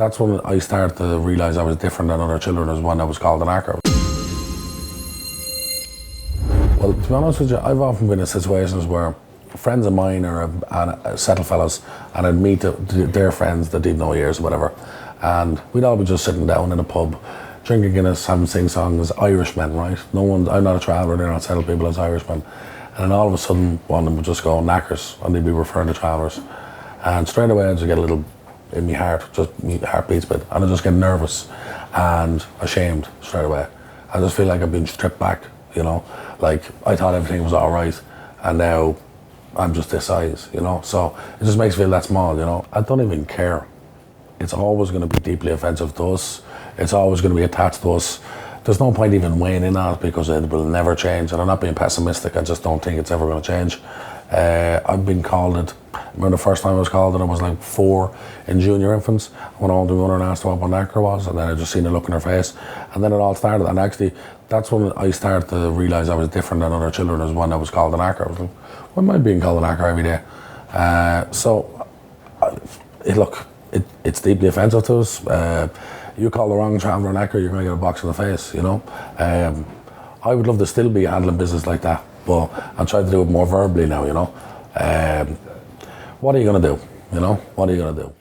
that's when I started to realise I was different than other children, as when I was called a knacker. Well, to be honest with you, I've often been in situations where friends of mine are settled fellas, and I'd meet their friends that they'd know years or whatever, and we'd all be just sitting down in a pub, drinking Guinness, having sing-song as Irishmen, right? I'm not a traveller, they're not settled people as Irishmen. And then all of a sudden, one of them would just go, knackers, and they'd be referring to travellers. And straight away, I just get a little, in my heart, just my heart beats a bit, and I just get nervous and ashamed straight away. I just feel like I've been stripped back, you know? Like, I thought everything was all right, and now I'm just this size, you know? So it just makes me feel that small, you know? I don't even care. It's always going to be deeply offensive to us. It's always going to be attached to us. There's no point even weighing in on it, because it will never change. And I'm not being pessimistic, I just don't think it's ever going to change. I've been called it. I remember the first time I was called it, I was like 4 in junior infants. I went on to the owner and asked what knacker was, and then I just seen the look in her face. And then it all started, and actually, that's when I started to realise I was different than other children, as when I was called a knacker. I was like, why am I being called a knacker every day? It's deeply offensive to us. You call the wrong traveller a knacker, you're going to get a box in the face, you know. I would love to still be handling business like that, but I'm trying to do it more verbally now, you know. What are you going to do, you know? What are you going to do?